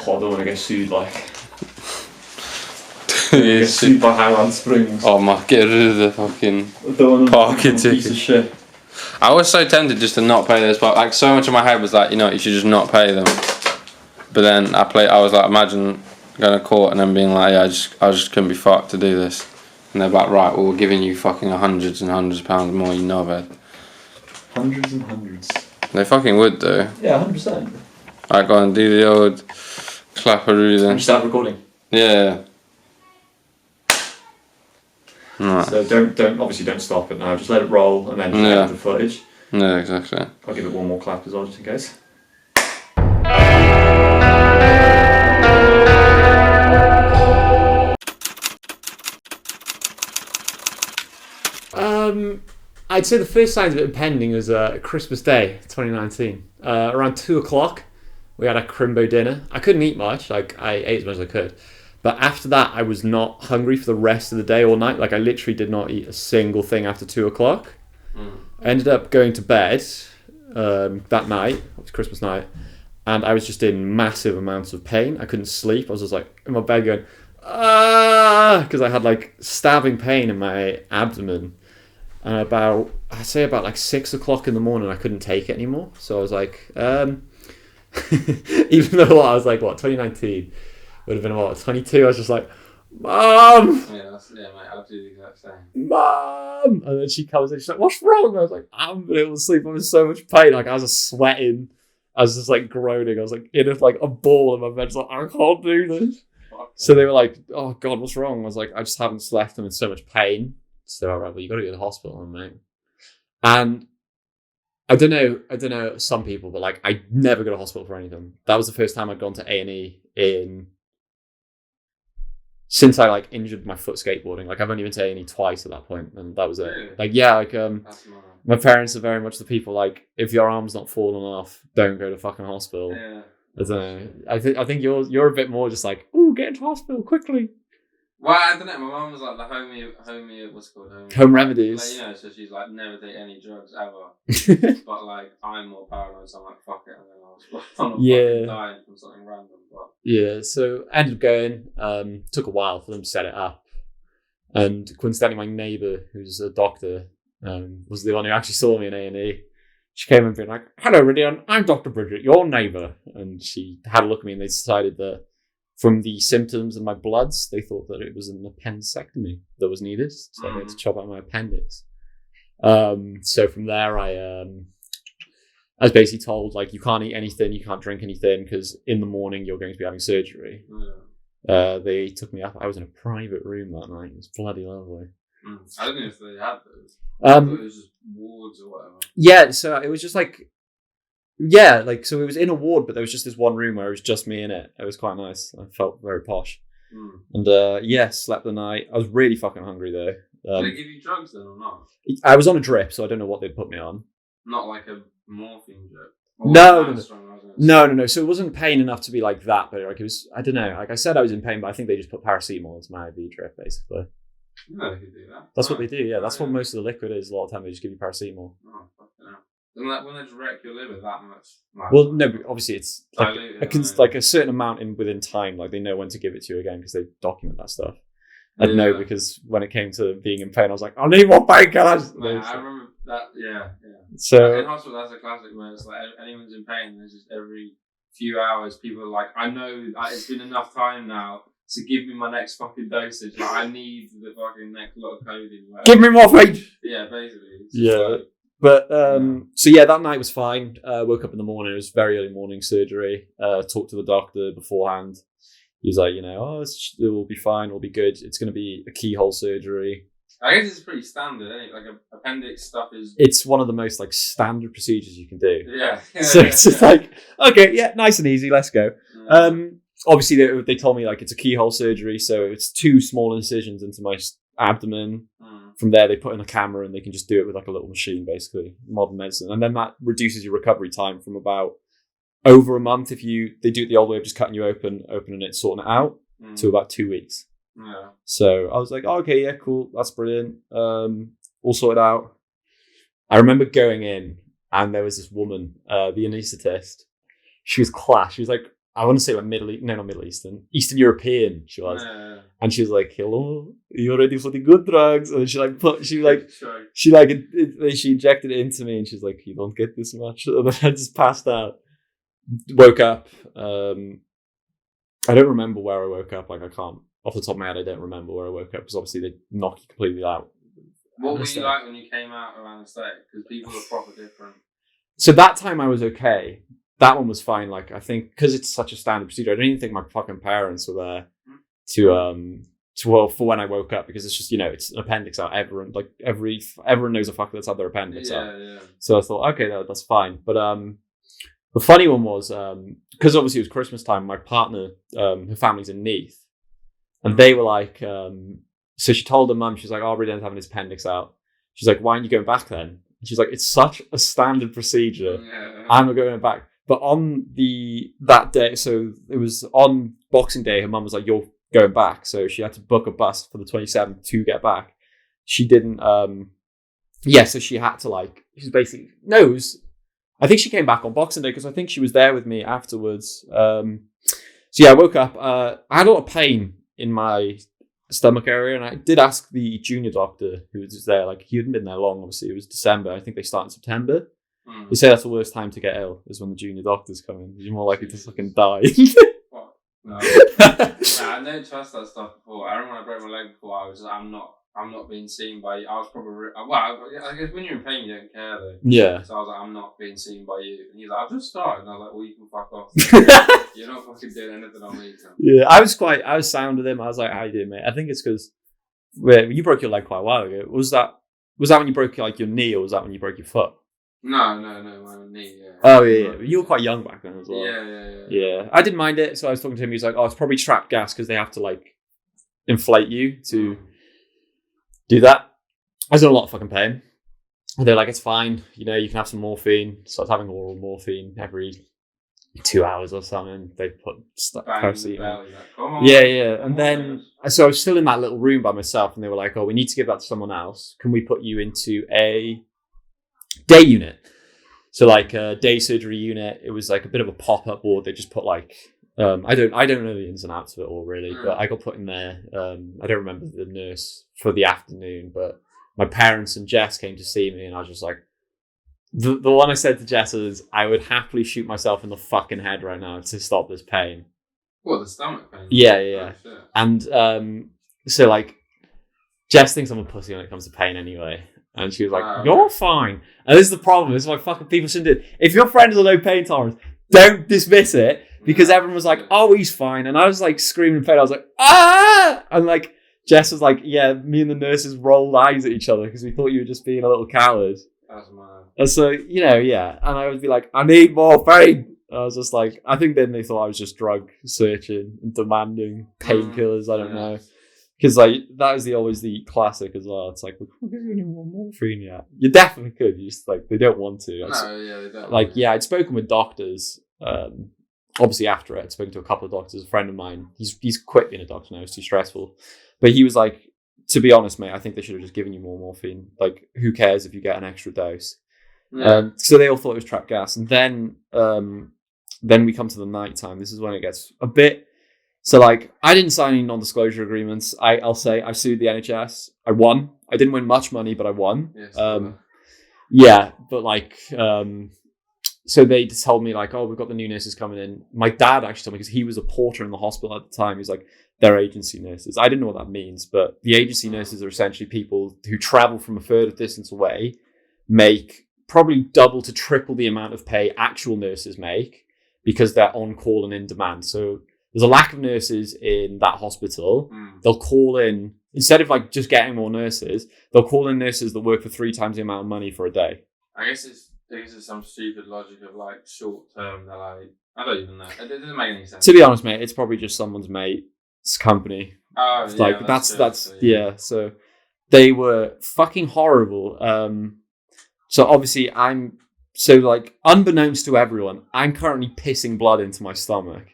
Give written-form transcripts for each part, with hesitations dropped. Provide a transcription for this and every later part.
what I don't want to get sued like. Get sued by Highland Springs. Oh my, get rid of the fucking parking ticket. Piece of shit. I was so tempted just to not pay this, but like so much of my head was like, you know, you should just not pay them. But then I was like, imagine going to court and then being like, yeah, I just couldn't be fucked to do this. And they're like, right, well, we're giving you fucking hundreds and hundreds of pounds more, you knobhead. Hundreds and hundreds. They fucking would do. Yeah, 100%. Alright, go on, do the old clapperoo then. And start recording. Yeah. Right. So don't stop it now. Just let it roll and then just edit the footage. Yeah, exactly. I'll give it one more clap as well, just in case. I'd say the first signs of it impending was Christmas Day, 2019. Around 2:00, we had a crimbo dinner. I couldn't eat much. Like, I ate as much as I could. But after that, I was not hungry for the rest of the day or night. Like, I literally did not eat a single thing after 2:00. I ended up going to bed that night. It was Christmas night. And I was just in massive amounts of pain. I couldn't sleep. I was just like in my bed going, because I had like stabbing pain in my abdomen. And I'd say about like 6:00 in the morning, I couldn't take it anymore. So I was like, even though I was like, 2019 would have been about 22, I was just like, Mum! Yeah, mate, I'll do the exact same. Mum! And then she comes in, she's like, what's wrong? And I was like, I'm unable to sleep. I'm in so much pain. Like, I was just sweating. I was just like groaning. I was like in a ball in my bed, just like, I can't do this. So they were like, oh God, what's wrong? I was like, I just haven't slept. I'm in so much pain. So they're like, well, you got to go to the hospital, mate. And I don't know some people, but like, I never go to hospital for anything. That was the first time I'd gone to A&E since I like injured my foot skateboarding. Like, I've only been to A&E twice at that point, and that was it. Really? Like, yeah, like my parents are very much the people like, if your arm's not falling off, don't go to fucking hospital. Yeah. I don't know. I think you're a bit more just like, ooh, get into hospital quickly. Well, I don't know. My mum was like the homie, what's it called? Home remedies. Like, you know, so she's like, never take any drugs ever. But like, I'm more paranoid, so I'm like, fuck it. And then I was fucking dying from something random. But yeah, so I ended up going. Took a while for them to set it up. And coincidentally, my neighbour, who's a doctor, was the one who actually saw me in A&E. She came in being like, hello, Rhydian, I'm Dr. Bridget, your neighbour. And she had a look at me and they decided that from the symptoms in my bloods, they thought that it was an appendectomy that was needed. So I had to chop out my appendix. So from there, I was basically told, like, you can't eat anything, you can't drink anything, because in the morning you're going to be having surgery. Yeah. They took me up. I was in a private room that night. It was bloody lovely. I don't know if they had those. I thought it was just wards or whatever. Yeah, so it was just like, so it was in a ward, but there was just this one room where it was just me in it. It was quite nice. I felt very posh. And slept the night. I was really fucking hungry though. Did they give you drugs then or not? I was on a drip, so I don't know what they'd put me on. Not like a morphine drip? No. So it wasn't pain enough to be like that, but like it was, I don't know. Like I said, I was in pain, but I think they just put paracetamol into my IV drip, basically. No, they could do that. That's what they do, yeah. That's what most of the liquid is. A lot of time they just give you paracetamol. Oh, fucking hell. And when they just wreck your liver that much? Like, well, no, but obviously it's like a certain amount within time. Like they know when to give it to you again because they document that stuff. I know because when it came to being in pain, I was like, I need more painkillers. I remember that, yeah. So in hospital, that's a classic where it's like anyone's in pain, there's just every few hours people are like, I know it's been enough time now to give me my next fucking dosage. Like, I need the fucking next lot of codeine. Give me morphine! Yeah, basically. Yeah. Like, but, so yeah, that night was fine. Woke up in the morning. It was very early morning surgery. Talked to the doctor beforehand. He was like, it will be fine. It'll be good. It's going to be a keyhole surgery. I guess it's pretty standard, isn't it? Like, appendix stuff is... It's one of the most, like, standard procedures you can do. Yeah. So it's just like, okay, yeah, nice and easy. Let's go. Obviously, they told me, like, it's a keyhole surgery, so it's 2 small incisions into my abdomen. From there, they put in a camera and they can just do it with, like, a little machine, basically, modern medicine. And then that reduces your recovery time from about over a month if they do it the old way of just cutting you opening it, sorting it out, to about 2 weeks. Yeah. So I was like, oh, okay, yeah, cool, that's brilliant. All sorted out. I remember going in and there was this woman, the anaesthetist. She was class. She was like I want to say like not Middle Eastern, Eastern European. She was, and she was like, "Hello, you ready for the good drugs?" And she injected it into me, and she's like, "You don't get this much." And then I just passed out. Woke up. I don't remember where I woke up. Like I can't off the top of my head. I don't remember where I woke up because obviously they knock you completely out. What were you like when you came out of anesthetic? Because people are proper different. So that time I was okay. That one was fine. Like I think because it's such a standard procedure, I don't even think my fucking parents were there for when I woke up because it's just it's an appendix out. Everyone knows a fucker that's had their appendix out. Yeah. So I thought okay, that's fine. But the funny one was because obviously it was Christmas time. My partner, her family's in Neath, and they were like, so she told her mum, she's like, "Oh, Rhydian's having his appendix out." She's like, "Why aren't you going back then?" And she's like, "It's such a standard procedure. I'm not going back." But on that day, so it was on Boxing Day, her mum was like, "You're going back." So she had to book a bus for the 27th to get back. She didn't, so she had to she's basically, I think she came back on Boxing Day because I think she was there with me afterwards. So yeah, I woke up, I had a lot of pain in my stomach area, and I did ask the junior doctor who was there, he hadn't been there long, obviously, it was December, I think they start in September. They say that's the worst time to get ill, is when the junior doctors come in. You're more likely to fucking die. No. I didn't trust that stuff before. I remember when I broke my leg before, I was just, I'm not being seen by you. I was probably, I guess when you're in pain, you don't care though. Yeah. So I was like, I'm not being seen by you. And he's like, I've just started. And I was like, well, you can fuck off. You're not fucking doing anything on me. Yeah, I was sound with him. I was like, how you doing, mate? I think it's because you broke your leg quite a while ago. Was that when you broke your knee, or was that when you broke your foot? No, my knee, yeah. Oh, yeah. You were quite young back then as well. Yeah. I didn't mind it, so I was talking to him, he was like, oh, it's probably trapped gas, because they have to, inflate you to do that. I was in a lot of fucking pain. And they're like, it's fine, you can have some morphine. So I was having oral morphine every 2 hours or something. They put paracetamol. Yeah. And then, so I was still in that little room by myself, and they were like, oh, we need to give that to someone else. Can we put you into a day unit? So a day surgery unit. It was a bit of a pop-up ward. They just put I don't know the ins and outs of it all really, but I got put in there. I don't remember the nurse for the afternoon, but my parents and Jess came to see me, and I was just like, the one I said to Jess is, I would happily shoot myself in the fucking head right now to stop this pain. What, the stomach pain? Yeah. Oh, and so Jess thinks I'm a pussy when it comes to pain anyway. And she was like, you're fine. And this is the problem. This is why fucking people shouldn't do it. If your friend has a low pain tolerance, don't dismiss it. Because everyone was like, oh, he's fine. And I was screaming in pain. I was like, ah! And Jess was like, yeah, me and the nurses rolled eyes at each other because we thought you were just being a little coward. That's mad. And so, yeah. And I would be like, I need morphine. I was just I think then they thought I was just drug searching and demanding painkillers. I don't know. Because that is always the classic as well. It's we can't give you any more morphine yet. You definitely could. You just they don't want to. They don't. I'd spoken with doctors. Obviously after it, I'd spoken to a couple of doctors. A friend of mine, he's quit being a doctor now. It's too stressful. But he was like, to be honest, mate, I think they should have just given you more morphine. Who cares if you get an extra dose? Yeah. So they all thought it was trapped gas. And then we come to the night time. This is when it gets a bit. So I didn't sign any non-disclosure agreements. I'll say I sued the NHS. I won. I didn't win much money, but I won. Yes, but so they just told me oh, we've got the new nurses coming in. My dad actually told me, because he was a porter in the hospital at the time. He's like, they're agency nurses. I didn't know what that means, but the agency nurses are essentially people who travel from a further distance away, make probably double to triple the amount of pay actual nurses make because they're on call and in demand. So there's a lack of nurses in that hospital. They'll call in, instead of just getting more nurses, they'll call in nurses that work for 3 times the amount of money for a day. I guess it's some stupid logic of short term. They're I don't even know. It doesn't make any sense. To be honest, mate, it's probably just someone's mate's company. Oh, yeah. That's yeah. So they were fucking horrible. So obviously unbeknownst to everyone, I'm currently pissing blood into my stomach.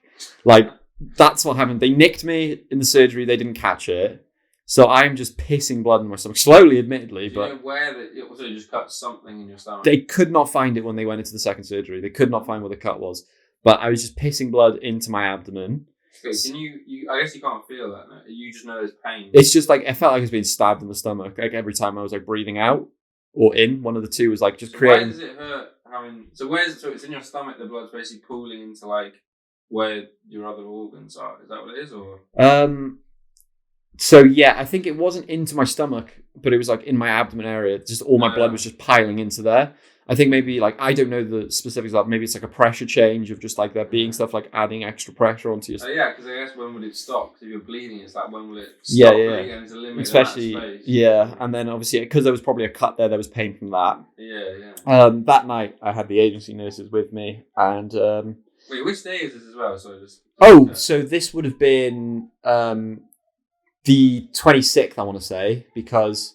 That's what happened. They nicked me in the surgery. They didn't catch it. So I'm just pissing blood in my stomach. Slowly, admittedly. Do you know where it just cut something in your stomach? They could not find it when they went into the second surgery. They could not find where the cut was. but I was just pissing blood into my abdomen. Okay, can you? I guess you can't feel that. No? You just know there's pain. It's just like, it felt like I was being stabbed in the stomach. Like every time I was like breathing out or in, one of the two was like just creating. Why does it hurt having? So it's in your stomach. The blood's basically pooling into like where your other organs are. Is that what it is, or? So yeah, I think it wasn't into my stomach, but it was like in my abdomen area. Just all my blood was just piling into there. I think maybe like, I don't know the specifics of that. Maybe it's like a pressure change of just like there being stuff like adding extra pressure onto your. Yeah, because I guess when will it stop? 'Cause if you're bleeding, it's like when will it stop bleeding? And it's a limit. Especially and then obviously because there was probably a cut there was pain from that. That night I had the agency nurses with me, and wait, which day is this as well? So this would have been the 26th, I want to say, because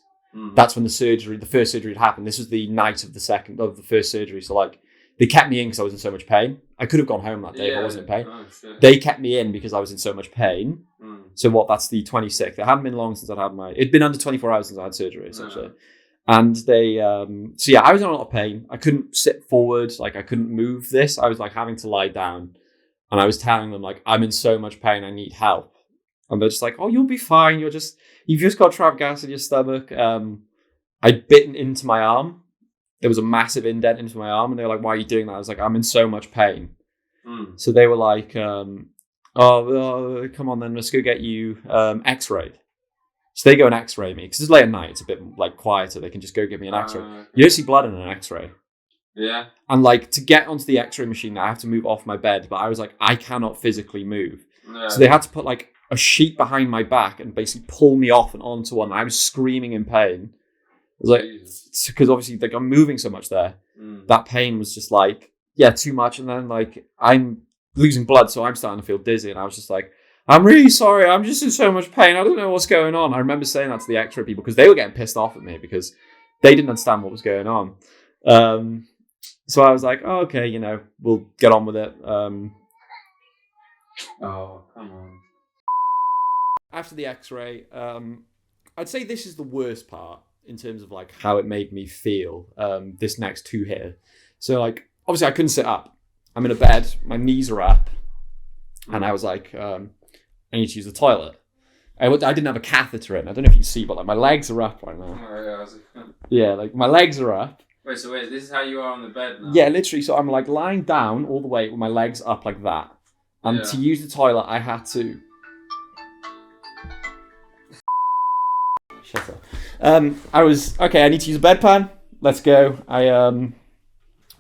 that's when the first surgery had happened. This was the night of the first surgery. So like, they kept me in because I was in so much pain. I could have gone home that day if I wasn't in pain. Oh, they kept me in because I was in so much pain. So that's the 26th. It hadn't been long since I'd had it'd been under 24 hours since I had surgery, essentially. And they, I was in a lot of pain. I couldn't sit forward. Like, I couldn't move this. I was like having to lie down, and I was telling them like, I'm in so much pain. I need help. And they're just like, oh, you'll be fine. You've just got trap gas in your stomach. I'd bitten into my arm. There was a massive indent into my arm. And they were like, why are you doing that? I was like, I'm in so much pain. So they were like, come on then, let's go get you x-rayed. So they go and x-ray me. Because it's late at night. It's a bit like quieter. They can just go give me an x-ray. You don't see blood in an x-ray. Yeah. And like, to get onto the x-ray machine, I have to move off my bed. But I was like, I cannot physically move. Yeah. So they had to put like a sheet behind my back and basically pull me off and onto one. I was screaming in pain. It was like, because obviously like I'm moving so much there. That pain was just like, too much. And then like, I'm losing blood, so I'm starting to feel dizzy. And I was just like, I'm really sorry. I'm just in so much pain. I don't know what's going on. I remember saying that to the x-ray people because they were getting pissed off at me because they didn't understand what was going on. So I was like, oh, okay, we'll get on with it. Oh, come on. After the x-ray, I'd say this is the worst part in terms of like how it made me feel, this next two here. So like, obviously I couldn't sit up. I'm in a bed, my knees are up, and I was like, I need to use the toilet. I didn't have a catheter in. I don't know if you can see, but like my legs are up right now. Oh, yeah, like my legs are up. Wait, this is how you are on the bed now? Yeah, literally. So I'm like lying down all the way with my legs up like that. And to use the toilet, I had to... Shut up. I need to use a bedpan. Let's go. I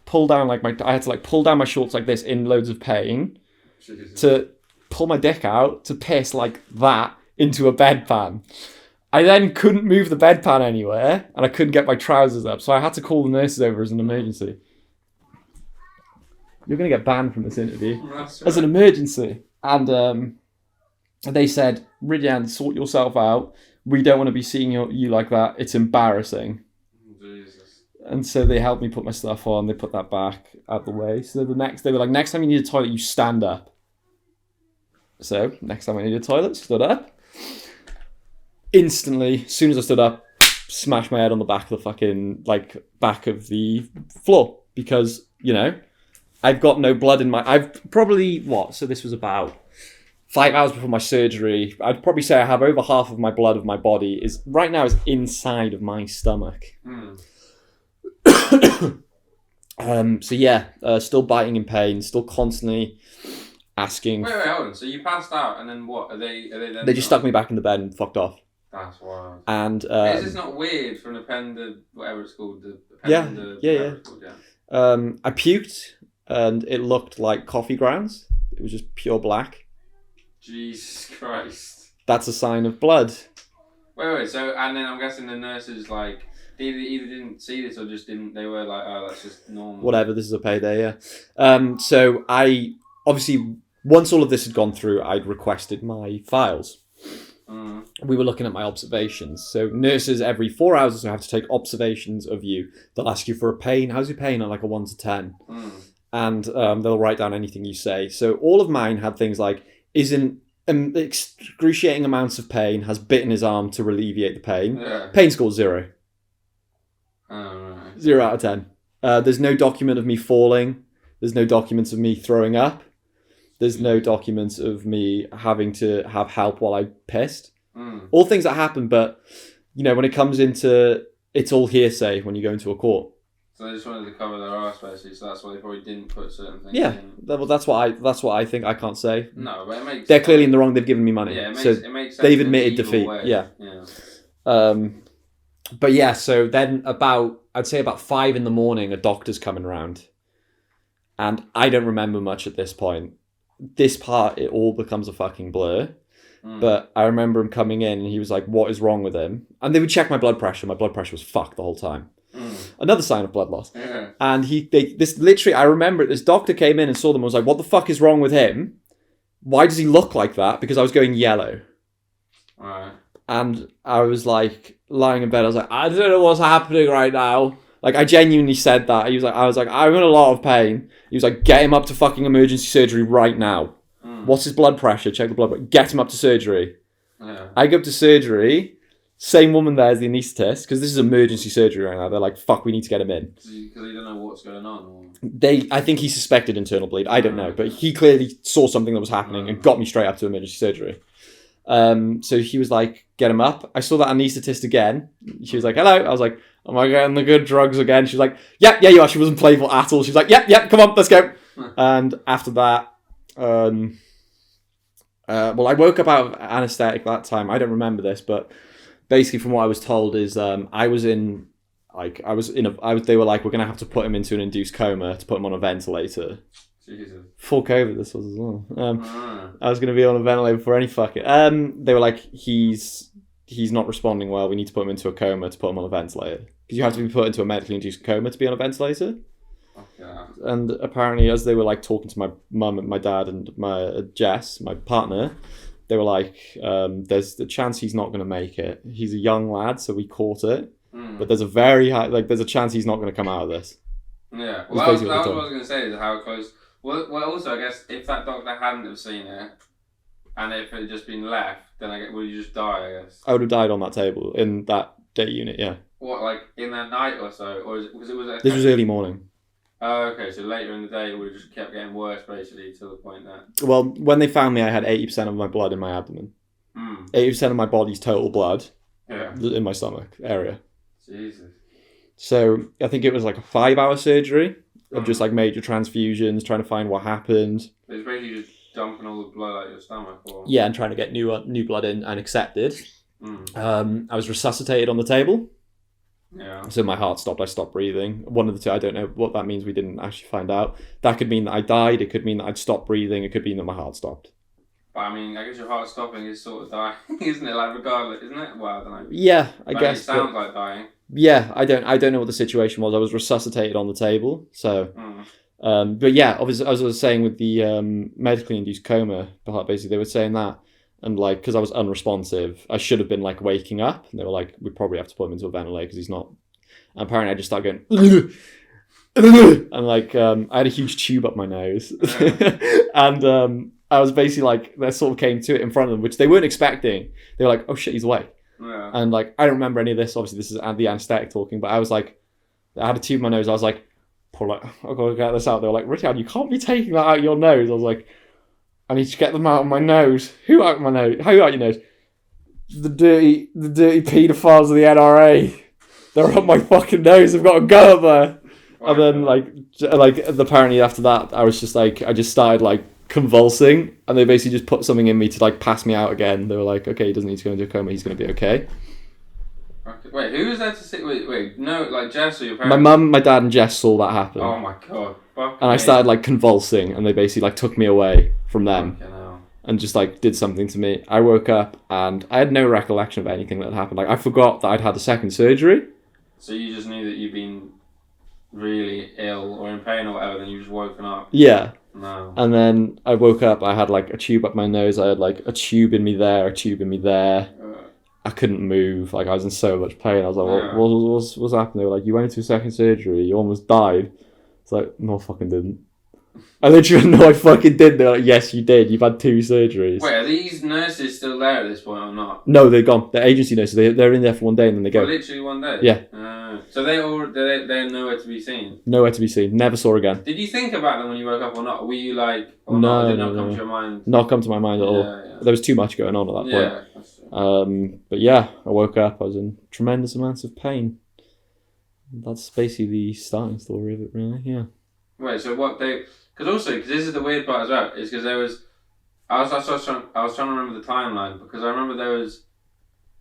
pull down I had to pull down my shorts like this in loads of pain. Jesus. To pull my dick out to piss like that into a bedpan. I then couldn't move the bedpan anywhere, and I couldn't get my trousers up, so I had to call the nurses over as an emergency. You're going to get banned from this interview. As an emergency. And they said, Rhydian, sort yourself out. We don't want to be seeing you like that. It's embarrassing. Jesus. And so they helped me put my stuff on. They put that back out the way. So they were like, next time you need a toilet, you stand up. So next time I need a toilet, stood up. Instantly, as soon as I stood up, smashed my head on the back of the fucking, back of the floor. Because, I've got no blood in I've probably, so this was about 5 hours before my surgery. I'd probably say I have over half of my blood of my body right now is inside of my stomach. Still biting in pain, still constantly asking. Wait, hold on. So you passed out, and then what? Are they then? They just stuck me back in the bed and fucked off. That's wild. And is this not weird for an whatever it's called? Yeah. I puked, and it looked like coffee grounds. It was just pure black. Jesus Christ. That's a sign of blood. Wait. So, and then I'm guessing the nurses either didn't see this or just didn't. They were like, oh, that's just normal. Whatever. This is a payday. Yeah. So I obviously once all of this had gone through, I'd requested my files. We were looking at my observations. So nurses every 4 hours or so have to take observations of you. They'll ask you for a pain. How's your pain on a 1 to 10? And they'll write down anything you say. So all of mine had things like, is in excruciating amounts of pain, has bitten his arm to alleviate the pain. Yeah. Pain score 0. Oh, right. 0 out of 10. There's no document of me falling. There's no documents of me throwing up. There's no documents of me having to have help while I pissed. All things that happen, but, you know, when it comes into... It's all hearsay when you go into a court. So they just wanted to cover their arse, basically, so that's why they probably didn't put certain things in. Well, that's what I think. I can't say. No, but it makes They're clearly in the wrong. They've given me money. Yeah, it makes sense. They've admitted defeat. Way. Yeah. Yeah. But yeah, so then I'd say about 5 a.m, a doctor's coming around. And I don't remember much at this point. This part, it all becomes a fucking blur. But I remember him coming in and he was like, what is wrong with him? And they would check my blood pressure. My blood pressure was fucked the whole time. Another sign of blood loss. Yeah. And I remember this doctor came in and saw them and was like, what the fuck is wrong with him? Why does he look like that? Because I was going yellow. Right. And I was like, lying in bed, I was like, I don't know what's happening right now. Like, I genuinely said that. I was like, I'm in a lot of pain. He was like, get him up to fucking emergency surgery right now. What's his blood pressure? Check the blood pressure. Get him up to surgery. Yeah. I go up to surgery. Same woman there as the anaesthetist, because this is emergency surgery right now. They're like, fuck, we need to get him in. Because they don't know what's going on? Or... I think he suspected internal bleed. I don't know. But he clearly saw something that was happening and got me straight up to emergency surgery. So he was like, get him up. I saw that anaesthetist again. She was like, hello. I was like, am I getting the good drugs again? She was like, yeah, you are. She wasn't playful at all. She was like, yeah, come on, let's go. And after that, I woke up out of anaesthetic that time. I don't remember this, but basically from what I was told is they were like, we're going to have to put him into an induced coma to put him on a ventilator. Jesus. Full COVID this was as well. I was going to be on a ventilator before any fucking... they were like, he's not responding well. We need to put him into a coma to put him on a ventilator. Because you have to be put into a medically induced coma to be on a ventilator. Yeah. And apparently, as they were like talking to my mum and my dad and my Jess, my partner, they were like, "There's the chance he's not going to make it. He's a young lad, so we caught it, but there's a very high, there's a chance he's not going to come out of this." Yeah, well, that was what I was going to say. Is how close. Well, also, I guess if that doctor hadn't have seen it, and if it had just been left, then would you just die? I guess I would have died on that table in that day unit. Yeah. What, like in that night or so, or because it was? This was early morning. Oh, okay. So later in the day, it would have just kept getting worse, basically, to the point that... Well, when they found me, I had 80% of my blood in my abdomen. 80% of my body's total blood in my stomach area. Jesus. So I think it was like a 5-hour surgery of just like major transfusions, trying to find what happened. It's basically just dumping all the blood out of your stomach? Or... Yeah, and trying to get new blood in and accepted. I was resuscitated on the table. Yeah. So my heart stopped. I stopped breathing. One of the two. I don't know what that means. We didn't actually find out. That could mean that I died. It could mean that I'd stopped breathing. It could mean that my heart stopped. But I mean, I guess your heart stopping is sort of dying, isn't it? Like regardless, isn't it? Well, I don't know. Yeah, I guess. It sounds like dying. Yeah, I don't know what the situation was. I was resuscitated on the table. So, but yeah, obviously, as I was saying with the medically induced coma, basically they were saying that. And like, because I was unresponsive, I should have been like waking up. And they were like, we probably have to put him into a ventilator because he's not. And apparently I just started going, and like, I had a huge tube up my nose. And I was basically like, they sort of came to it in front of them, which they weren't expecting. They were like, oh shit, he's awake. Yeah. And like, I don't remember any of this. Obviously, this is the anaesthetic talking, but I was like, I had a tube in my nose. I was like, I've got to get this out. They were like, Rhydian, you can't be taking that out your nose. I was like, I need to get them out of my nose. Who out my nose? How out your nose? The dirty paedophiles of the NRA. They're up my fucking nose. I've got to go up there. Wow. And then like apparently after that, I was just like, I just started like convulsing, and they basically just put something in me to like pass me out again. They were like, okay, he doesn't need to go into a coma. He's going to be okay. Wait, who was there to see? Wait, no, like Jess or your parents? My mum, my dad, and Jess saw that happen. Oh my god! And I started like convulsing, and they basically like took me away from them, and just like did something to me. I woke up and I had no recollection of anything that had happened. Like I forgot that I'd had a second surgery. So you just knew that you'd been really ill or in pain or whatever, then you just woken up. Yeah. No. And then I woke up. I had like a tube up my nose. I had like a tube in me there, a tube in me there. I couldn't move. Like I was in so much pain. I was like, what's happening? They were like, you went into a second surgery. You almost died. It's like, no, I fucking didn't. I literally no, I fucking did. They're like, yes, you did. You've had 2 surgeries. Wait, are these nurses still there at this point or not? No, they're gone. They're agency nurses. They're in there for one day and then they go. Oh, literally one day? Yeah. Right. So they're nowhere to be seen. Nowhere to be seen. Never saw again. Did you think about them when you woke up or not? Were you like, No, did it no, not come no. to your mind? Not come to my mind at all. Yeah. There was too much going on at that point. Yeah. But yeah, I woke up. I was in tremendous amounts of pain. That's basically the starting story of it, really. Yeah. Wait. So what they? Because this is the weird part as well. Is because there was. I was trying to remember the timeline because I remember there was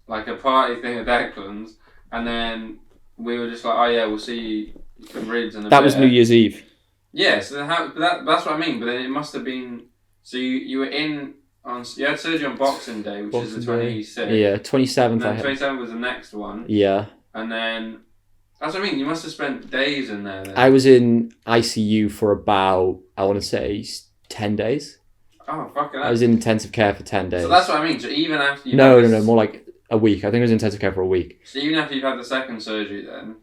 like a party thing at Declan's, and then we were just like, oh yeah, we'll see you for Rids and that was New Year's Eve. Yeah, so that's what I mean. But then it must have been. So you were in on you had surgery on Boxing Day, which is the 26th. Yeah, 27th. And then 27th was the next one. Yeah. And then that's what I mean. You must have spent days in there. Then. I was in ICU for about, I want to say, 10 days. Oh, fucking hell. I was in intensive care for 10 days. So that's what I mean. So even after you No, more like a week. I think I was in intensive care for a week. So even after you've had the second surgery, then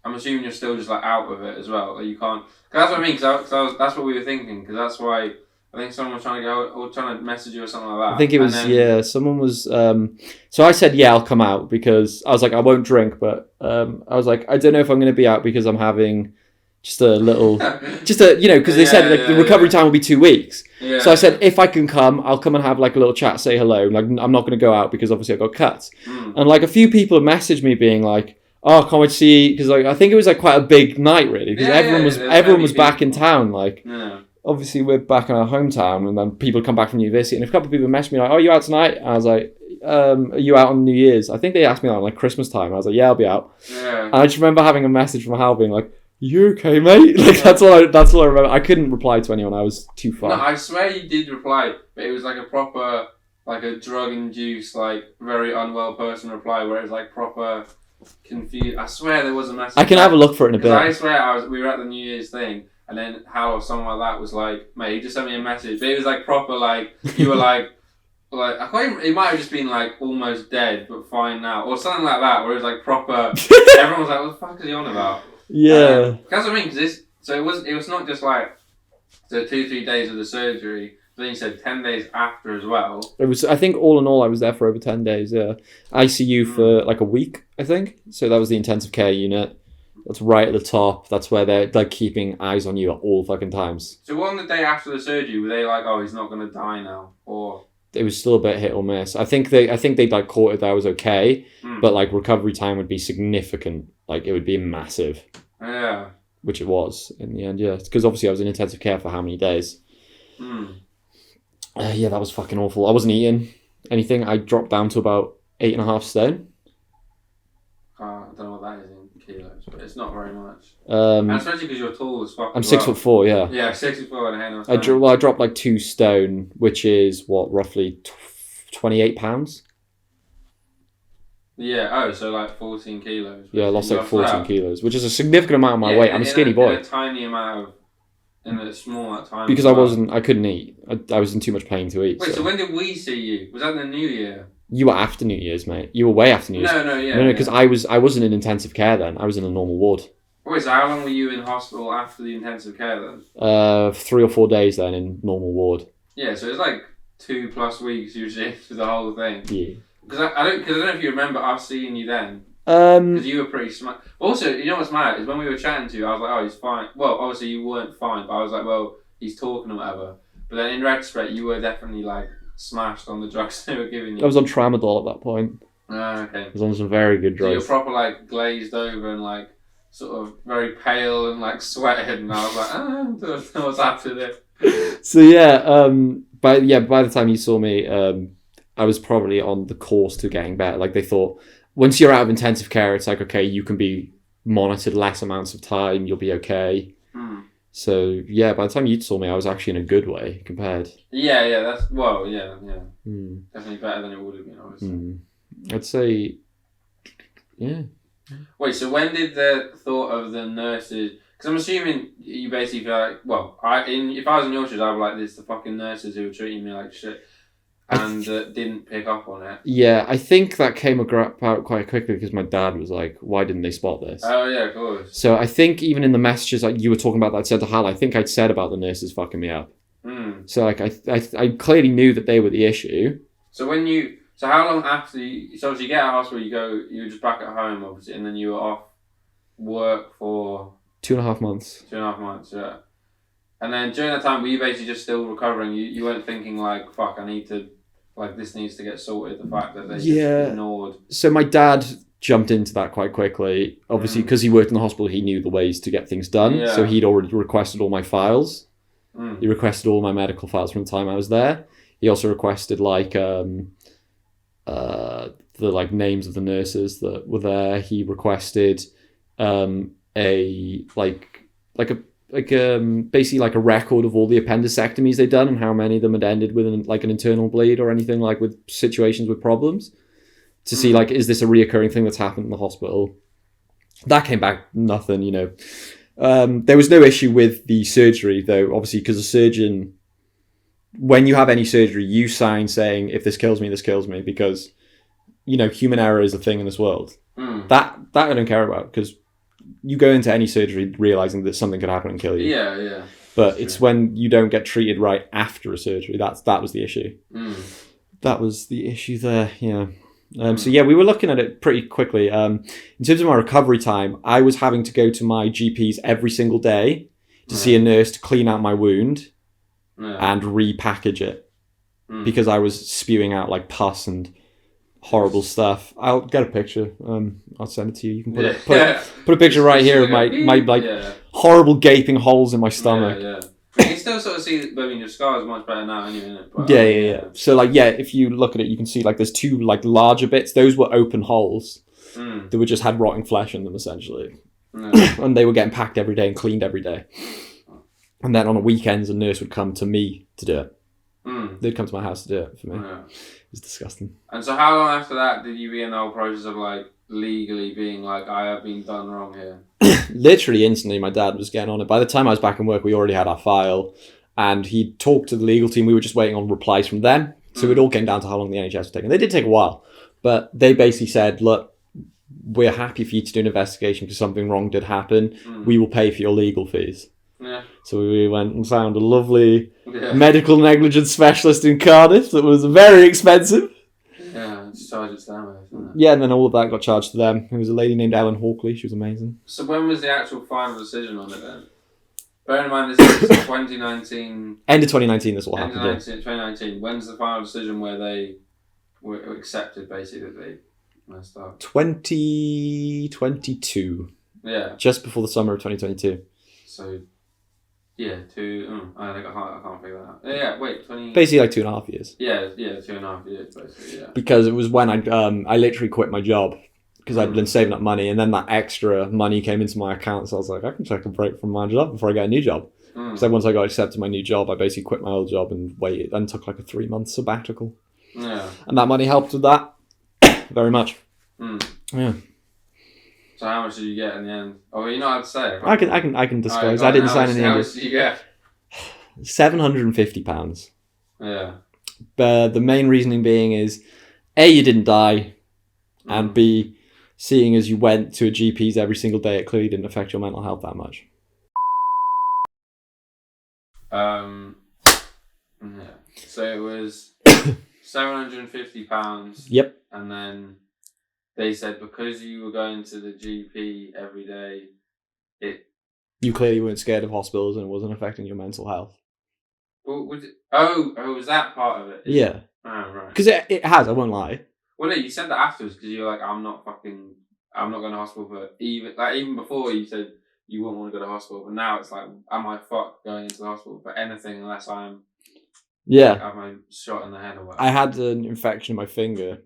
I'm assuming you're still just like out of it as well. Like you can't. Cause that's what I mean. Cause that's what we were thinking. Because that's why I think someone was trying to go or trying to message you or something like that. I think it was someone was. So I said I'll come out because I was like I won't drink, but I was like I don't know if I'm going to be out because I'm having. Just a little, because they said the recovery time will be 2 weeks. Yeah. So I said, if I can come, I'll come and have like a little chat, say hello. Like I'm not going to go out because obviously I got cuts. And like a few people have messaged me being like, oh, can't wait to see, because like I think it was like quite a big night really, because everyone was back in town. Like obviously we're back in our hometown, and then people come back from university, and a couple of people messaged me like, oh, you out tonight? And I was like, are you out on New Year's? I think they asked me on like Christmas time. I was like, yeah, I'll be out. Yeah. And I just remember having a message from Hal being like, you okay, mate? Like that's all I remember. I couldn't reply to anyone. I was too far. No, I swear you did reply, but it was like a proper, like a drug-induced, like very unwell person reply, where it was like proper confused. I swear there was a message. I can have a look for it in a bit. I swear we were at the New Year's thing, and then Hal or someone like that was like, mate, he just sent me a message, but it was like proper, like you were like. Like I can't even, it might have just been like almost dead but fine now or something like that, where it was like proper. Everyone was like, "What the fuck is he on about?" Yeah, that's what I mean. Because it was not just like the 2-3 days of the surgery. But then you said 10 days after as well. It was. I think all in all, I was there for over 10 days. Yeah, ICU for like a week. I think so. That was the intensive care unit. That's right at the top. That's where they're like keeping eyes on you at all fucking times. So on the day after the surgery, were they like, "Oh, he's not going to die now," or? It was still a bit hit or miss. I think they like caught it that I was okay, but like recovery time would be significant. Like it would be massive. Yeah. Which it was in the end, yeah. Because obviously I was in intensive care for how many days? Yeah, that was fucking awful. I wasn't eating anything. I dropped down to about 8.5 stone. I don't know what that is in kilos, but it's not very much. And especially because you're tall as fuck. I'm 6'4", yeah. Yeah, 6'4" and a hand. I dropped like 2 stone, which is what, roughly 28 pounds. Yeah. Oh, so like 14 kilos. Yeah, I lost like 14 kilos, which is a significant amount of my weight. I'm a skinny boy. In a tiny amount of. In a small time. Because I couldn't eat. I was in too much pain to eat. Wait, so when did we see you? Was that in the New Year? You were after New Year's, mate. You were way after New Year's. No, because I wasn't in intensive care then. I was in a normal ward. Wait, so how long were you in hospital after the intensive care then? 3 or 4 days then in normal ward. Yeah, so it's like 2+ weeks usually for the whole thing. Yeah. Because I don't know if you remember us seeing you then. Because you were pretty smart. Also, you know what's mad is when we were chatting to you, I was like, oh, he's fine. Well, obviously you weren't fine, but I was like, well, he's talking or whatever. But then in retrospect, you were definitely like smashed on the drugs they were giving you. I was on tramadol at that point. Okay. I was on some very good drugs. So you're proper like glazed over and like sort of very pale and like sweated, and I was like, I don't know what's after this. So yeah, by the time you saw me, I was probably on the course to getting better. Like they thought, once you're out of intensive care, it's like, okay, you can be monitored less amounts of time, you'll be okay. So yeah, by the time you saw me, I was actually in a good way compared. Yeah, definitely better than it would have been, obviously. I'd say, yeah. Wait, so when did the thought of the nurses? Because I'm assuming you basically feel like, well, if I was in your shoes, I'd be like, this the fucking nurses who were treating me like shit. And didn't pick up on it. Yeah, I think that came out quite quickly because my dad was like, why didn't they spot this? Oh, yeah, of course. So I think even in the messages like you were talking about that I said to Hal, I think I'd said about the nurses fucking me up. So like I clearly knew that they were the issue. So when you So how long after you... So obviously you get out of hospital, you were just back at home, obviously, and then you were off work for... 2.5 months. 2.5 months, yeah. And then during that time, were you basically just still recovering? You weren't thinking like, fuck, I need to... Like, this needs to get sorted, the fact that they just ignored... So my dad jumped into that quite quickly. Obviously, because he worked in the hospital, he knew the ways to get things done. Yeah. So he'd already requested all my files. He requested all my medical files from the time I was there. He also requested like the like names of the nurses that were there. He requested basically like a record of all the appendectomies they'd done and how many of them had ended with an internal bleed or anything, like with situations with problems, to see like, is this a reoccurring thing that's happened in the hospital? That came back nothing, you know. There was no issue with the surgery though, obviously, because a surgeon, when you have any surgery, you sign saying, if this kills me, because, you know, human error is a thing in this world. That I don't care about, because you go into any surgery realizing that something could happen and kill you. Yeah. But it's when you don't get treated right after a surgery, that was the issue. That was the issue there, yeah. So yeah, we were looking at it pretty quickly. In terms of my recovery time, I was having to go to my GPs every single day to see a nurse to clean out my wound and repackage it, because I was spewing out like pus and horrible stuff. I'll get a picture. I'll send it to you. You can put a picture right here of my like horrible gaping holes in my stomach. You can still sort of see, I mean, your scar is much better now anyway, isn't it? But, yeah. So like, if you look at it, you can see like there's two like larger bits. Those were open holes that were just had rotting flesh in them essentially, and they were getting packed every day and cleaned every day. And then on the weekends, a nurse would come to me to do it. They'd come to my house to do it for me. It was disgusting. And so how long after that did you be in the whole process of like legally being like, I have been done wrong here? Literally instantly, my dad was getting on it. By the time I was back in work, we already had our file, and he talked to the legal team. We were just waiting on replies from them. So it all came down to how long the NHS was taking. They did take a while, but they basically said, look, we're happy for you to do an investigation because something wrong did happen. We will pay for your legal fees. So we went and found a lovely medical negligence specialist in Cardiff that was very expensive. Just charge it to them, isn't it? Yeah, and then all of that got charged to them. There was a lady named Ellen Hawkley. She was amazing. So when was the actual final decision on it then? Bearing in mind this is 2019... End of 2019 this all happened. 2019. When's the final decision where they were accepted, basically, that they messed up? 2022. Yeah. Just before the summer of 2022. So... Yeah, I can't figure that out. Yeah, wait, 20... Basically like 2.5 years. Yeah, 2.5 years, basically, yeah. Because it was when I literally quit my job, because I'd been saving up money, and then that extra money came into my account, so I was like, I can take a break from my job before I get a new job. So once I got accepted my new job, I basically quit my old job and waited, and took like a 3-month sabbatical. Yeah. And that money helped with that very much. Yeah. So how much did you get in the end? Oh, you're not allowed to say it. I can disclose. I didn't sign any. How much did you get? £750. Yeah. But the main reasoning being is, A, you didn't die, and B, seeing as you went to a GP's every single day, it clearly didn't affect your mental health that much. Yeah. So it was £750. Yep. And then they said because you were going to the GP every day, you clearly weren't scared of hospitals and it wasn't affecting your mental health. Well, was that part of it? Yeah. Oh, right. Because it has, I won't lie. Well, no, you said that afterwards because you're like, I'm not going to hospital for even before you said you wouldn't want to go to hospital, but now it's like, am I fucked going into the hospital for anything unless I'm have my shot in the head or whatever? I had an infection in my finger,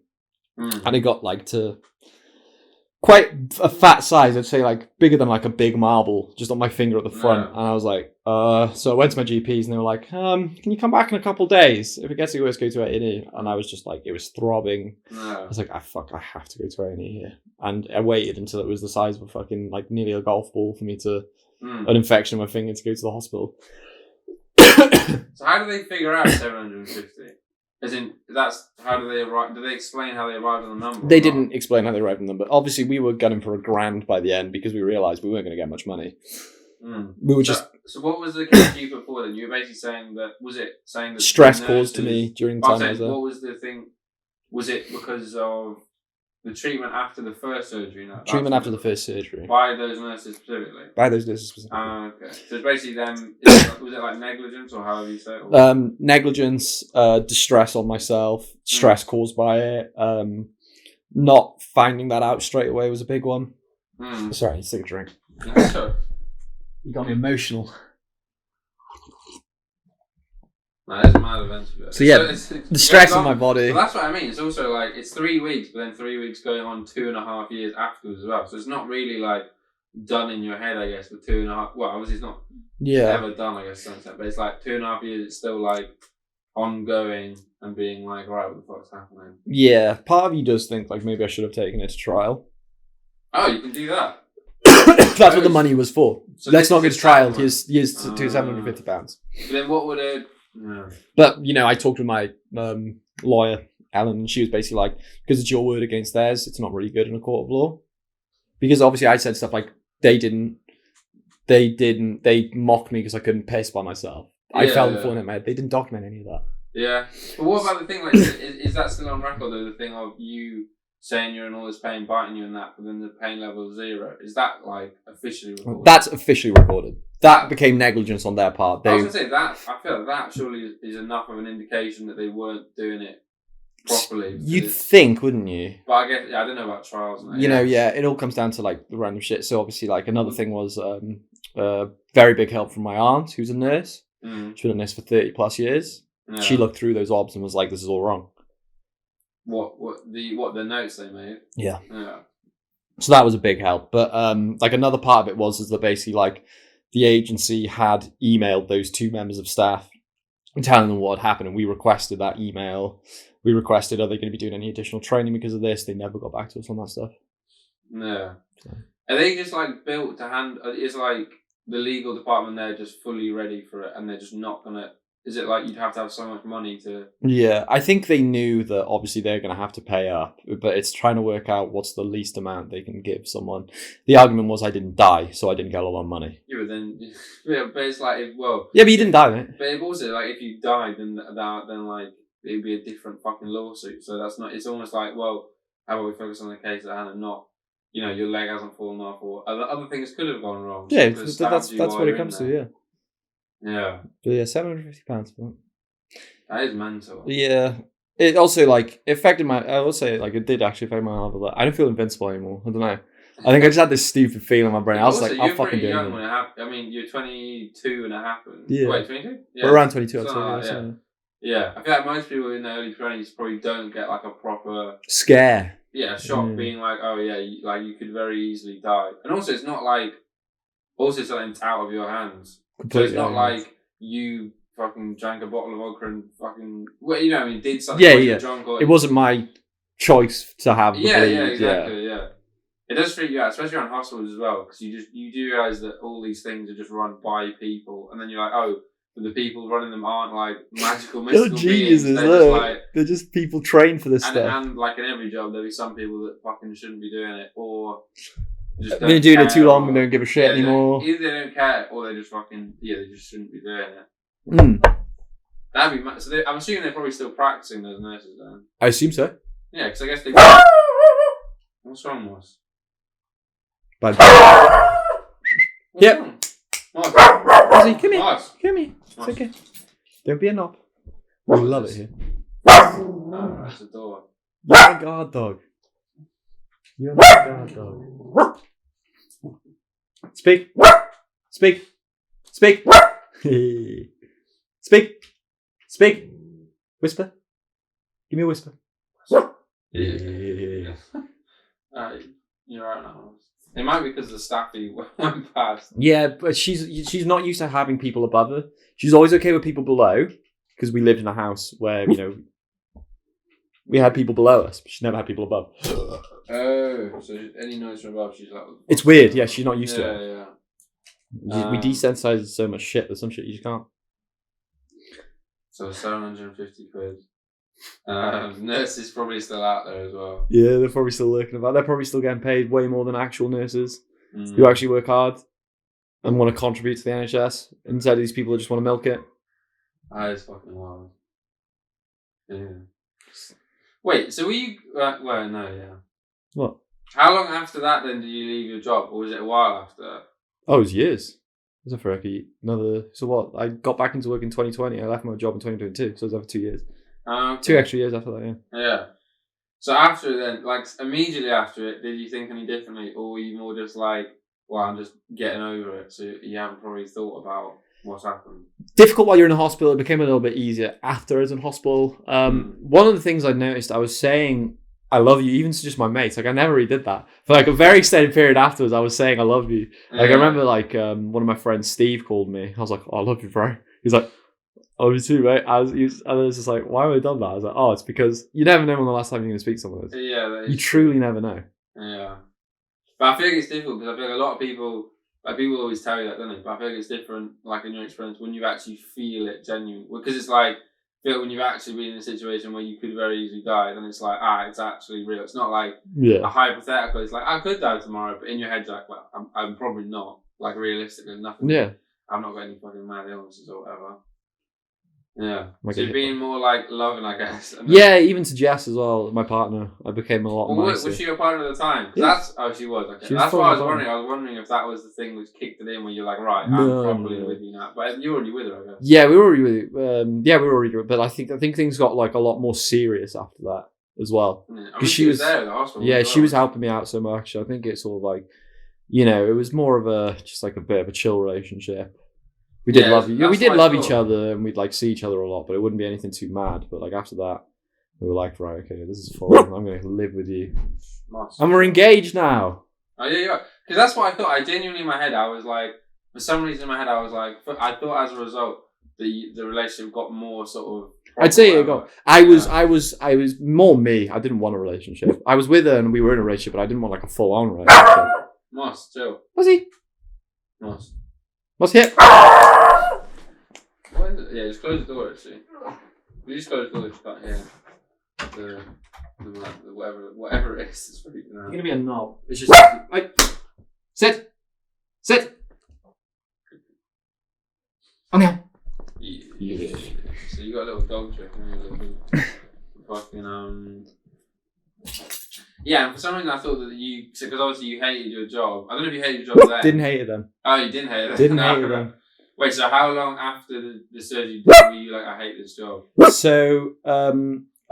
and it got like to quite a fat size. I'd say like bigger than like a big marble, just on my finger at the front. And I was like, so I went to my GPs and they were like, can you come back in a couple of days? If it gets worse, go to A&E. And I was just like, it was throbbing. I was like, I have to go to A&E here. And I waited until it was the size of a fucking, like nearly a golf ball for me to, an infection in my finger to go to the hospital. So how do they figure out 750? As in, how do they arrive? Do they explain how they arrived on the number? They didn't explain how they arrived on the number. Obviously, we were gunning for £1,000 by the end because we realised we weren't going to get much money. We were just... So what was the case you put forward then? You were basically saying that... Was it saying that... Stress caused to me during the time I was there. What was the thing... Was it because of the treatment after the first surgery? No, Treatment after the first surgery. By those nurses specifically? By those nurses specifically. Okay. So it's basically them... was it like negligence or however you say it? Negligence, distress on myself, stress caused by it. Not finding that out straight away was a big one. Sorry, I need to take a drink. Sure. You got me emotional. No, that's mad eventually. So yeah, the stress in my body. Well, that's what I mean. It's also like, it's 3 weeks, but then 3 weeks going on 2.5 years afterwards as well. So it's not really like done in your head, I guess, for 2.5. Well, obviously it's not ever done, I guess, to some extent, but it's like 2.5 years. It's still like ongoing and being like, right, what the fuck's happening? Yeah, part of you does think like maybe I should have taken it to trial. Oh, you can do that. That's what the money was for. So let's not go to trial. Here's £750. But then what would it? No. But I talked with my lawyer, Ellen, and she was basically like, because it's your word against theirs, it's not really good in a court of law. Because obviously I said stuff like they mocked me because I couldn't piss by myself. I fell and fallen in my head. They didn't document any of that. Yeah. But what about the thing, like, is that still on record, though, the thing of you saying you're in all this pain, biting you and that, but then the pain level is 0? Is that, like, officially recorded? That's officially recorded. That became negligence on their part. I was going to say, that, I feel like that surely is enough of an indication that they weren't doing it properly. You'd think, wouldn't you? But I guess, I don't know about trials. And that, it all comes down to, like, the random shit. So, obviously, like, another thing was very big help from my aunt, who's a nurse. She's been a nurse for 30 plus years. Yeah. She looked through those obs and was like, this is all wrong. What the notes they made? Yeah. So that was a big help. But like another part of it was that basically like the agency had emailed those 2 members of staff and telling them what had happened, and we requested that email. We requested, are they going to be doing any additional training because of this? They never got back to us on that stuff. Yeah. So. Are they just like built to hand? Is like the legal department there just fully ready for it, and they're just not gonna? Is it like you'd have to have so much money to... Yeah, I think they knew that obviously they're going to have to pay up, but it's trying to work out what's the least amount they can give someone. The argument was I didn't die, so I didn't get a lot of money. Yeah, but then... Yeah, but it's like, well... Yeah, but you didn't die, mate. But it also, like, if you died, then like, it'd be a different fucking lawsuit. So that's not... It's almost like, well, how about we focus on the case at hand and not... your leg hasn't fallen off, or other things could have gone wrong. Yeah, that's what it comes to, yeah. Yeah. But yeah, £750 for that. That is mental. Yeah. It also, like, affected I will say, like, it did actually affect my health a lot. I don't feel invincible anymore. I don't know. I think I just had this stupid feeling in my brain. I was like, I'll fucking do it. When it happened. I mean, you're 22 and a half. Yeah. Wait, 22? Yeah. We're around 22, I'd say. Yeah. I feel like most people in their early 20s probably don't get, like, a proper... scare. Yeah, shock being like, oh, yeah, you could very easily die. And also, it's not like... Also, something's out of your hands. Completely. So it's not like you fucking drank a bottle of vodka and fucking... Well, you know what I mean? Did something drunk or... It wasn't my choice to have the bleed. Yeah, exactly, yeah. It does freak you out, especially around hospitals as well, because you do realise that all these things are just run by people, and then you're like, oh, but the people running them aren't like magical, mystical geniuses, beings. They're just people trained for this stuff. And like in every job, there'll be some people that fucking shouldn't be doing it, or... They're doing it too long and don't give a shit anymore. Either they don't care, or they just fucking... Yeah, they just shouldn't be doing it. That'd be mad. So I'm assuming they're probably still practicing, those nurses then. I assume so. Yeah, because I guess they... What's wrong, Ross? Bad. What's wrong? Nice. Come here. Nice. Come here. It's okay. Don't be a knob. We love it here. Oh, that's the door. You're a guard dog. You're a guard dog. Speak. Speak. Speak. Speak. Speak. Whisper. Give me a whisper. Yeah. You're right now. It might be because the staffy went past. Yeah, but she's not used to having people above her. She's always okay with people below, because we lived in a house where, we had people below us, but she never had people above. Oh, so any noise from above, she's like... It's weird, yeah, she's not used to it. Yeah. We desensitized so much shit, there's some shit you just can't. So 750 quid. Nurses probably still out there as well. Yeah, they're probably still lurking about. They're probably still getting paid way more than actual nurses who actually work hard and want to contribute to the NHS. Instead of these people that just want to milk it. That is fucking wild. Yeah. Wait, so were you... well, no, yeah. What? How long after that, then, did you leave your job? Or was it a while after that? Oh, it was years. It was for another. So what? I got back into work in 2020. I left my job in 2022, so it was over 2 years. Okay. 2 extra years after that. Yeah. Yeah. So after then, like immediately after it, did you think any differently, or were you more just like, well, I'm just getting over it, so you haven't probably thought about what's happened? Difficult while you're in the hospital. It became a little bit easier after I was in hospital. One of the things I noticed, I was saying I love you, even to just my mates. Like I never really did that. For like a very extended period afterwards, I was saying I love you. Like I remember like one of my friends, Steve, called me. I was like, oh, I love you, bro. He's like, I love you too, mate. And I was just like, why have I done that? I was like, oh, it's because you never know when the last time you're going to speak to someone is. Yeah. You truly never know. Yeah. But I feel like it's difficult because I feel like a lot of people, like people always tell you that, don't they? But I feel like it's different, like in your experience, when you actually feel it genuinely. Because it's like, I feel like when you've actually been in a situation where you could very easily die, then it's like, it's actually real. It's not like a hypothetical. It's like, I could die tomorrow, but in your head, you're like, well, I'm probably not. Like realistically, nothing. Yeah. I've not got any fucking mad illnesses or whatever. Yeah. So you're being more like loving, I guess. Yeah, even to Jess as well, my partner. I became a lot nicer. Was she your partner at the time? Yeah. She was. Okay. She was that's what I was fun. wondering. I was wondering if that was the thing which kicked it in where you're like, right, I'm probably with you now. But you're already with her, I guess. Yeah, we were already with we were already with her. But I think things got like a lot more serious after that as well. Yeah. I mean, she was there at the hospital. Yeah, she was helping me out so much. I think it's sort of like, it was more of just like a bit of a chill relationship. We did love each other, and we'd like see each other a lot, but it wouldn't be anything too mad. But like after that, we were like, right, okay, this is fun. I'm going to live with you, and we're engaged now. Oh yeah, because that's what I thought. I genuinely in my head, I was like, for some reason in my head, I was like, I thought as a result, the relationship got more sort of. I'd say it got. I was more me. I didn't want a relationship. I was with her, and we were in a relationship, but I didn't want like a full on relationship. Moss, chill. Was he? Moss. What's hit? What is it? Yeah, just close the door actually. You just close the door if you can't hear the whatever it is. It's freaking out. It's gonna be a knob. It's just sit. Okay. Yeah. So you got a little dog trick and fucking Yeah, and for some reason I thought that because obviously you hated your job. I don't know if you hated your job then. Didn't hate it then. Oh, you didn't hate it? Didn't hate it then. Wait, so how long after the surgery were you like, I hate this job? So, a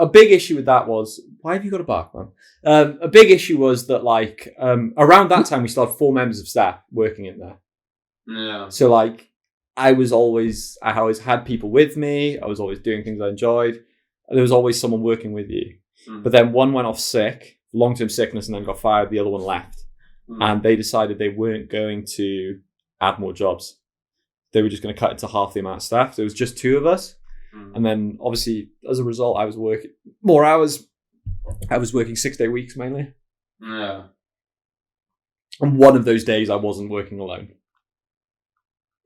big issue with that was, why have you got a bark, man? A big issue was that like, around that time we still had 4 members of staff working in there. Yeah. So like, I always had people with me. I was always doing things I enjoyed. There was always someone working with you. But then one went off sick, long-term sickness, and then got fired. The other one left. And they decided they weren't going to add more jobs. They were just going to cut it to half the amount of staff. So it was just 2 of us. And then obviously, as a result, I was working more hours. I was working 6-day weeks mainly. Yeah. And one of those days I wasn't working alone.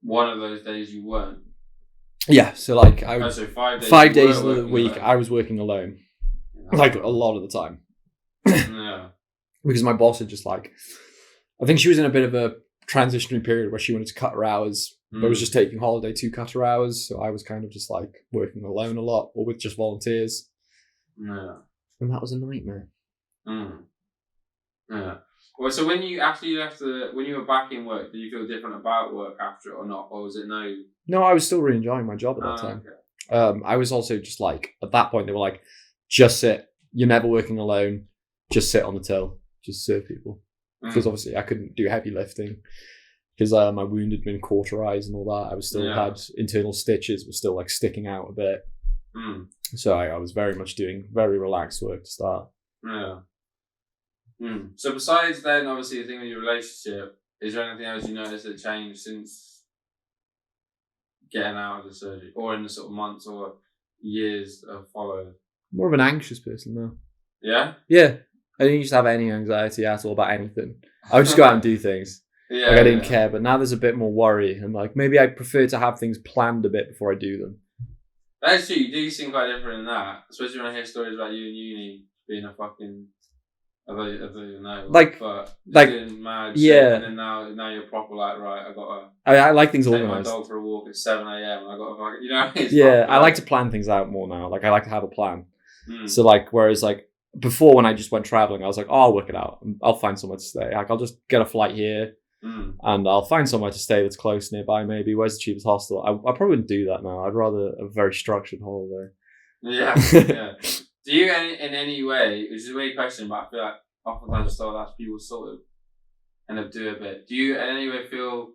One of those days you weren't? Yeah, so like so 5 days. 5 days of the week I was working alone. Like a lot of the time. Yeah. Because my boss had just like, I think she was in a bit of a transitionary period where she wanted to cut her hours, but was just taking holiday to cut her hours. So I was kind of just like working alone a lot or with just volunteers. Yeah. And that was a nightmare. Yeah. Well, so when you when you were back in work, did you feel different about work after it or not? Or was it no? No, I was still really enjoying my job at that time. Okay. I was also just like, at that point, they were like, just sit. You're never working alone. Just sit on the till. Just serve people. Because obviously I couldn't do heavy lifting. Because my wound had been cauterized and all that. I was still had internal stitches, was still like sticking out a bit. So I was very much doing very relaxed work to start. Yeah. So besides then, obviously, the thing with your relationship, is there anything else you noticed that changed since getting out of the surgery, or in the sort of months or years that have followed? More of an anxious person now. Yeah? Yeah. I didn't used to have any anxiety at all about anything. I would just go out and do things. Yeah. Like I didn't care, but now there's a bit more worry, and like maybe I prefer to have things planned a bit before I do them. That's true. You do seem quite different in that, especially when I hear stories about you in uni being a fucking. I don't even know. Doing mad shit, and then now you're proper like, right, I like things take organised. my dog for a walk at 7 a.m. and I got to fucking, I like to plan things out more now. Like I like to have a plan. So like, whereas like before when I just went traveling, I was like, oh, I'll work it out. I'll find somewhere to stay. Like I'll just get a flight here and I'll find somewhere to stay that's close nearby. Maybe where's the cheapest hostel? I probably wouldn't do that now. I'd rather a very structured holiday. Yeah. Do you in any way, which is a weird question, but I feel like oftentimes I start to ask people sort of end up do a bit. Do you in any way feel?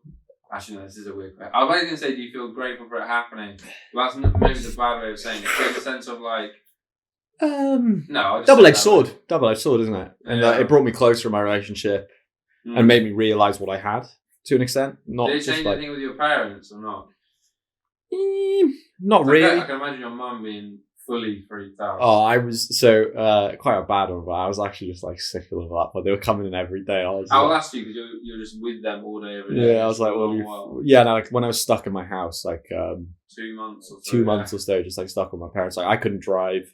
Actually, no, this is a weird question. I was going to say, do you feel grateful for it happening? Well, that's maybe the bad way of saying it. There's a sense of like. No. Double-edged sword. Double-edged sword, isn't it? And it brought me closer in my relationship and made me realise what I had to an extent. Not did it just change anything with your parents or not? Not really. I can imagine your mum being fully freaked out. Oh, I was quite a bad one, but I was actually just like sick of them up. But they were coming in every day. I'll ask you because you're just with them all day every day. Yeah, I was like, like when I was stuck in my house, like 2 months or so. 2 months or so, just like stuck with my parents. Like I couldn't drive,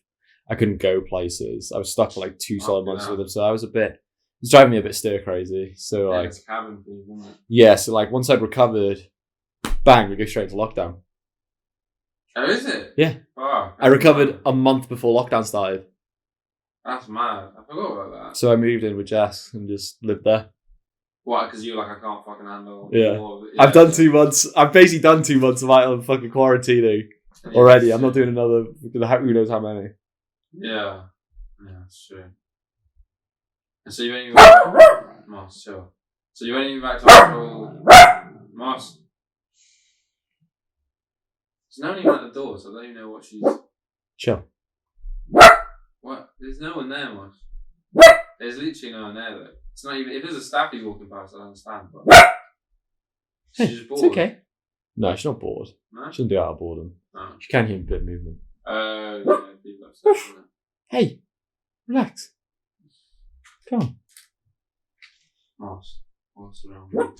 I couldn't go places. I was stuck for like 2 solid months with them, so I was it's driving me a bit stir crazy. So like, it's a cabin thing, isn't it? Yeah, so like once I'd recovered, bang, we go straight to lockdown. Oh, is it? Yeah. Oh, I recovered a month before lockdown started. That's mad. I forgot about that. So I moved in with Jess and just lived there. What? Because you're like, I can't fucking handle. Yeah. I've done 2 months. I've basically done 2 months of my fucking quarantining already. I'm not doing another. Who knows how many? Yeah. Yeah, that's true. And so you went back. Moss, sure. So you went back to hospital. Moss. There's no one even at the door, so I don't even know what she's. Chill. What? There's no one there, Moss. There's literally no one there, though. It's not even. If there's a staffy walking past, I understand. But she's just bored. It's okay. No, she's not bored. No? She doesn't do it out of boredom. No. She can hear a bit of movement. Yeah, people upset, isn't it? Hey, relax. Come on. Moss. What's wrong?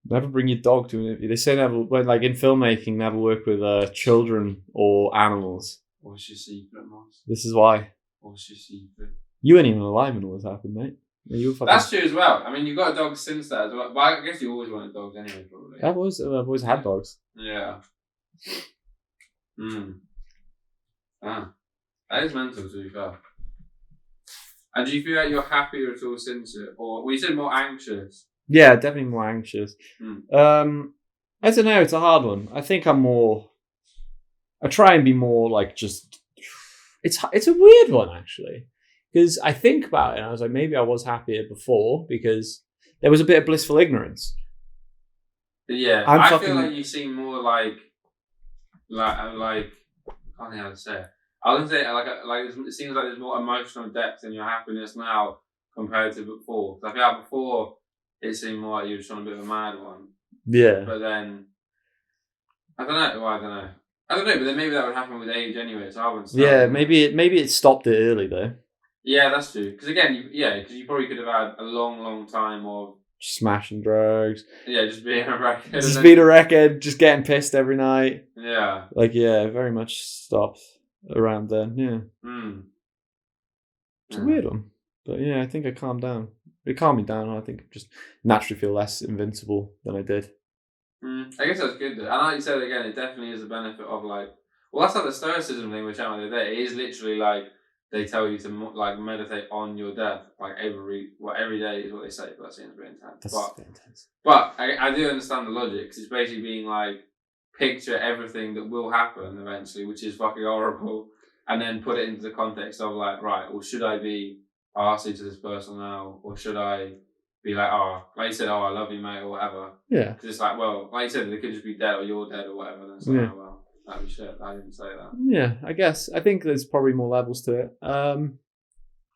Never bring your dog to an interview. They say never, when like in filmmaking, never work with children or animals. What's your secret, Moss? This is why. What's your secret? You weren't even alive when all this happened, mate. You were fucking... That's true as well. I mean, you've got a dog since that as well. But I guess you always wanted dogs anyway, probably. I've always had dogs. Yeah. That is mental, to be fair. And do you feel like you're happier at all since it? Or, well, you said more anxious. Yeah, definitely more anxious. I don't know, it's a hard one. I think I try and be more like just... It's a weird one, actually. Because I think about it and I was like, maybe I was happier before because there was a bit of blissful ignorance. Yeah, I feel like you seem more like I can't think how to say it. I wouldn't say like it seems like there's more emotional depth in your happiness now compared to before. I feel like before it seemed more like you were just on a bit of a mad one. Yeah. But then I don't know. But then maybe that would happen with age anyway. So I wouldn't. Yeah, maybe it stopped it early though. Yeah, that's true. Because again, because you probably could have had a long time of smashing drugs. Yeah, just being a wreckhead. Just being a wreckhead, just getting pissed every night. Yeah. Like, yeah, very much stopped around then, yeah. It's a weird one. But yeah, I think I calmed down. It calmed me down, and I think I just naturally feel less invincible than I did. I guess that's good. And like you said again, it definitely is a benefit of like, well, that's like the stoicism thing we were chatting about the other day. It is literally like, they tell you to like meditate on your death, like every day is what they say, but that seems a bit intense. That's intense. But I do understand the logic, because it's basically being like, picture everything that will happen eventually, which is fucking horrible, and then put it into the context of like, right, well, should I be arsey to this person now, or should I be like, like you said, I love you, mate, or whatever. Yeah. Because it's like, well, like you said, they could just be dead or you're dead or whatever. Then it's like, well. That'd be shit. I didn't say that. Yeah, I guess. I think there's probably more levels to it.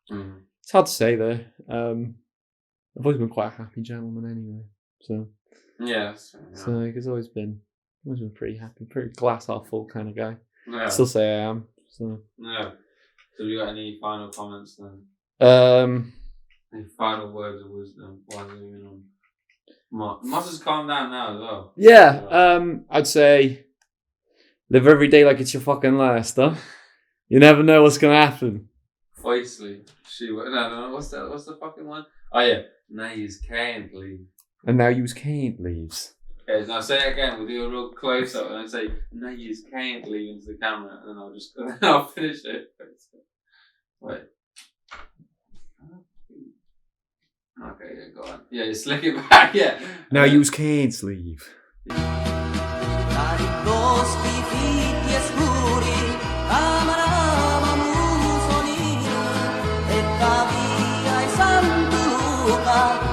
It's hard to say though. I've always been quite a happy gentleman anyway. So yeah, that's fair, yeah. So it's always been pretty happy, pretty glass half full kind of guy. Yeah. Still say I am. So yeah. So have you got any final comments then? Any final words of wisdom? Moss has calmed down now as well. Yeah. I'd say. Live every day like it's your fucking last, huh? You never know what's gonna happen. Obviously. No. What's the fucking one? Oh yeah. Now you can't leave. And now you can't leave. Okay, now say it again. We'll do a real close up and I say, now you can't leave into the camera, and then I'll finish it. Go on. Yeah, you slick it back. Yeah. Now use cane sleeve. Dai boschi fitti e scuri camarava Mussolino e da via ai Santo Luca